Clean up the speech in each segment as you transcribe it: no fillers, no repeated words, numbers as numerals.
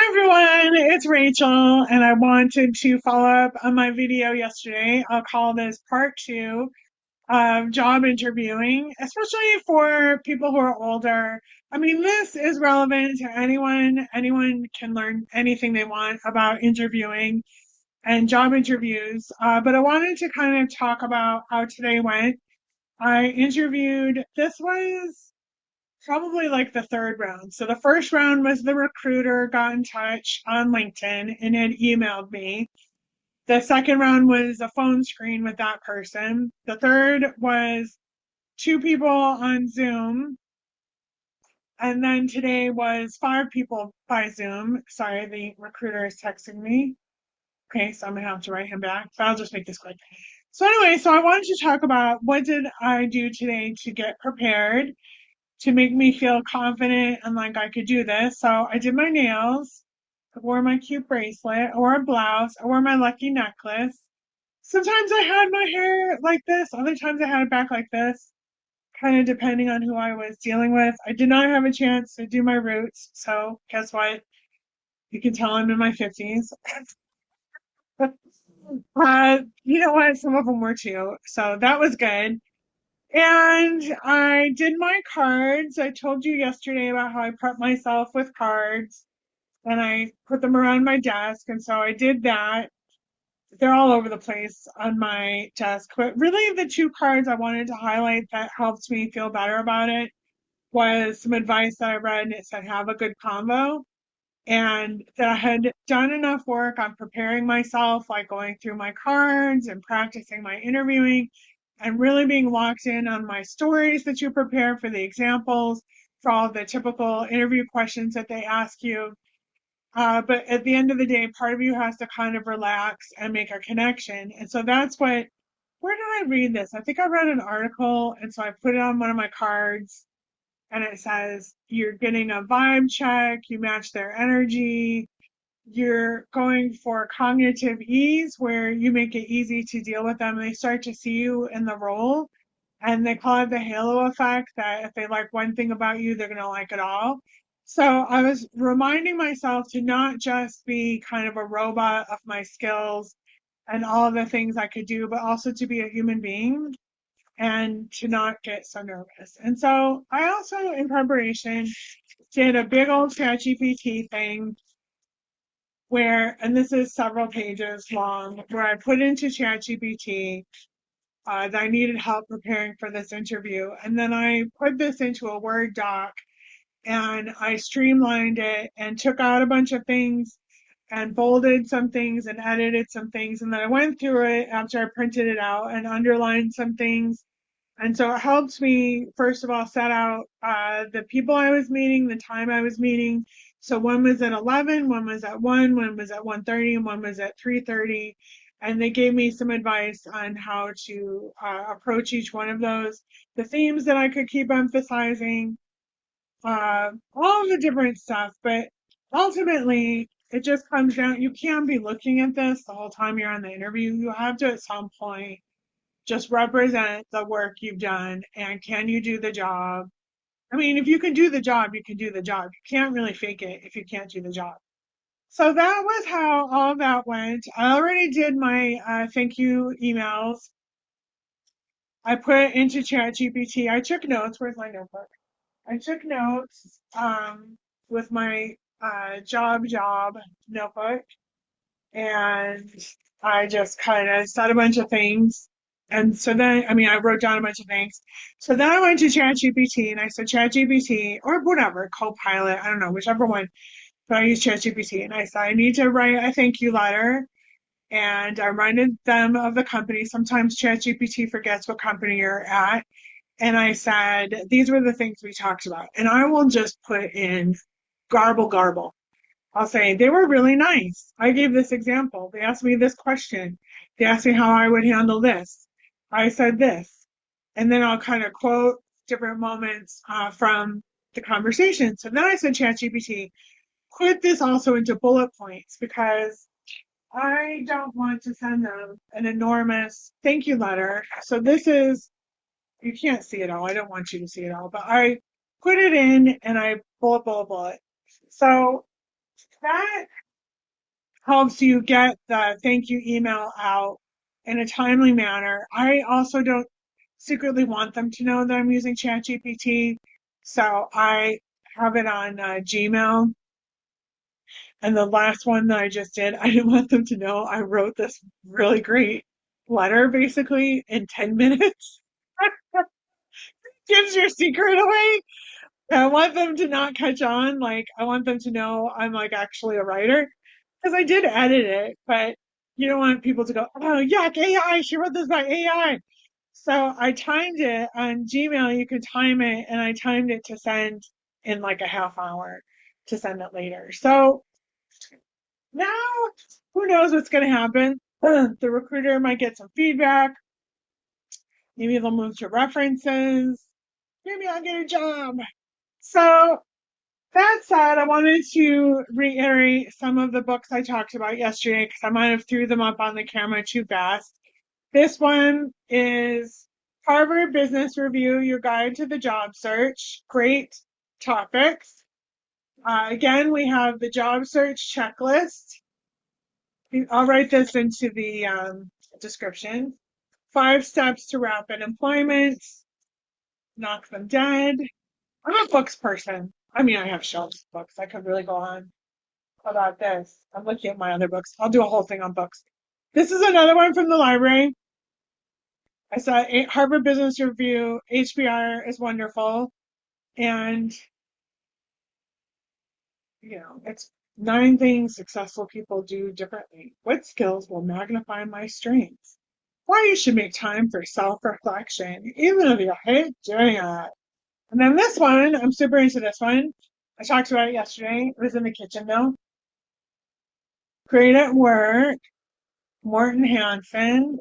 Everyone, it's Rachel, and I wanted to follow up on my video yesterday. I'll call this part two of job interviewing, especially for people who are older. I mean, this is relevant to anyone. Anyone can learn anything they want about interviewing and job interviews. But I wanted to kind of talk about how today went. I interviewed, this was probably like the third round. So the first round was the recruiter got in touch on LinkedIn and had emailed me. The second round was a phone screen with that person. The third was two people on Zoom. And then today was five people by Zoom. Sorry, the recruiter is texting me. Okay, so I'm gonna have to write him back, but I'll just make this quick. So anyway, so I wanted to talk about what did I do today to get prepared to make me feel confident and like I could do this. So I did my nails, I wore my cute bracelet, I wore a blouse, I wore my lucky necklace. Sometimes I had my hair like this, other times I had it back like this, kind of depending on who I was dealing with. I did not have a chance to do my roots, so guess what? You can tell I'm in my 50s. You know what? Some of them were too, so that was good. And I did my cards. I told you yesterday about how I prep myself with cards and I put them around my desk. And so I did that. They're all over the place on my desk. But really, the two cards I wanted to highlight that helped me feel better about it was some advice that I read, and it said, have a good convo. And that I had done enough work on preparing myself, like going through my cards and practicing my interviewing and really being locked in on my stories that you prepare for the examples, for all the typical interview questions that they ask you. But at the end of the day, part of you has to kind of relax and make a connection. And so that's what, where did I read this? I think I read an article, and so I put it on one of my cards, and it says, you're getting a vibe check, you match their energy, you're going for cognitive ease where you make it easy to deal with them. They start to see you in the role, and they call it the halo effect, that if they like one thing about you, they're going to like it all. So I was reminding myself to not just be kind of a robot of my skills and all the things I could do, but also to be a human being and to not get so nervous. And so I also, in preparation, did a big old ChatGPT thing where, and this is several pages long, where I put into ChatGPT that I needed help preparing for this interview. And then I put this into a Word doc and I streamlined it and took out a bunch of things and bolded some things and edited some things. And then I went through it after I printed it out and underlined some things. And so it helped me, first of all, set out the people I was meeting, the time I was meeting. So one was at 11, one was at 1, one was at 1:30, and one was at 3:30. And they gave me some advice on how to approach each one of those, the themes that I could keep emphasizing, all the different stuff. But ultimately, it just comes down, you can't be looking at this the whole time you're on the interview. You have to, at some point, just represent the work you've done and can you do the job. I mean, if you can do the job, you can do the job. You can't really fake it if you can't do the job. So that was how all of that went. I already did my thank you emails. I put it into ChatGPT. I took notes. Where's my notebook? I took notes with my job notebook, and I just kind of said a bunch of things. And so then, I mean, I wrote down a bunch of things. So then I went to ChatGPT and I said, ChatGPT, or whatever, Copilot, I don't know, whichever one, but I used ChatGPT. And I said, I need to write a thank you letter. And I reminded them of the company. Sometimes ChatGPT forgets what company you're at. And I said, these were the things we talked about. And I will just put in garble. I'll say, they were really nice. I gave this example. They asked me this question. They asked me how I would handle this. I said this. And then I'll kind of quote different moments from the conversation. So then I said, ChatGPT, put this also into bullet points because I don't want to send them an enormous thank you letter. So this is, you can't see it all. I don't want you to see it all, but I put it in and I bullet. So that helps you get the thank you email out in a timely manner. I also don't secretly want them to know that I'm using ChatGPT, so I have it on Gmail. And the last one that I just did, I didn't want them to know I wrote this really great letter basically in 10 minutes. Gives your secret away. I want them to not catch on. Like, I want them to know I'm like actually a writer because I did edit it, but you don't want people to go, oh, yuck, AI, she wrote this by AI. So I timed it on Gmail. You can time it, and I timed it to send in like a half hour to send it later. So now, who knows what's going to happen? The recruiter might get some feedback. Maybe they'll move to references. Maybe I'll get a job. So that said, I wanted to reiterate some of the books I talked about yesterday because I might have threw them up on the camera too fast. This one is Harvard Business Review, Your Guide to the Job Search. Great topics. Again, we have the job search checklist. I'll write this into the description. 5 steps to rapid employment. Knock them dead. I'm a books person. I mean, I have shelves of books. I could really go on about this. I'm looking at my other books. I'll do a whole thing on books. This is another one from the library. I saw Harvard Business Review. HBR is wonderful. And, it's 9 things successful people do differently. What skills will magnify my strengths? Why you should make time for self-reflection, even if you hate doing it. And then this one, I'm super into this one. I talked about it yesterday. It was in the kitchen though. Great at Work, Morton Hansen.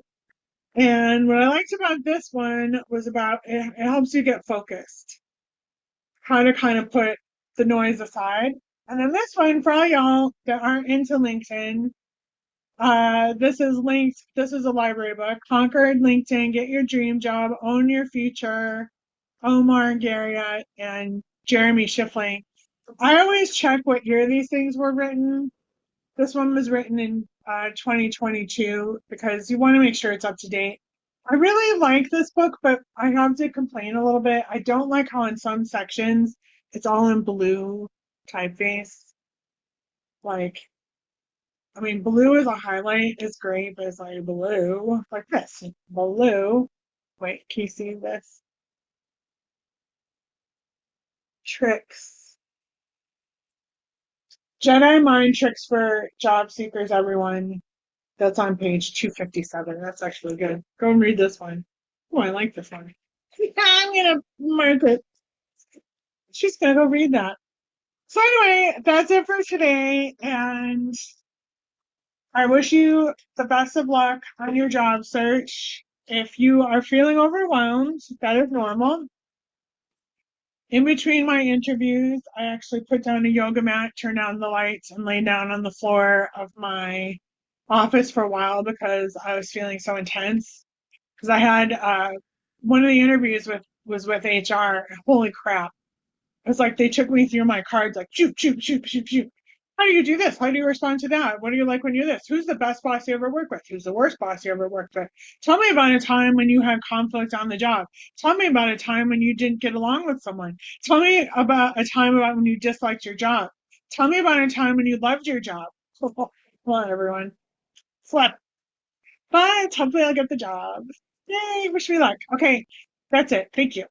And what I liked about this one was about it helps you get focused, how to kind of put the noise aside. And then this one, for all y'all that aren't into LinkedIn, this is linked. This is a library book. Conquered LinkedIn, Get Your Dream Job, Own Your Future, Omar Garriott and Jeremy Schiffling. I always check what year these things were written. This one was written in 2022 because you want to make sure it's up to date. I really like this book, but I have to complain a little bit. I don't like how in some sections it's all in blue typeface. Like, I mean, blue as a highlight is great, but it's like blue, like this, blue. Wait, can you see this? Tricks. Jedi mind tricks for job seekers, everyone. That's on page 257. That's actually good. Go and read this one. Oh, I like this one. I'm gonna mark it. She's gonna go read that. So anyway, that's it for today, and I wish you the best of luck on your job search. If you are feeling overwhelmed, that is normal. In between my interviews, I actually put down a yoga mat, turned on the lights, and lay down on the floor of my office for a while because I was feeling so intense. Because I had one of the interviews was with HR. Holy crap! It's like they took me through my cards, like shoot, shoot, shoot, shoot, shoot. How do you do this? How do you respond to that? What do you like when you're this? Who's the best boss you ever worked with? Who's the worst boss you ever worked with? Tell me about a time when you had conflict on the job. Tell me about a time when you didn't get along with someone. Tell me about a time about when you disliked your job. Tell me about a time when you loved your job. Come on, everyone. Slap. But hopefully I'll get the job. Yay, wish me luck. Okay, that's it. Thank you.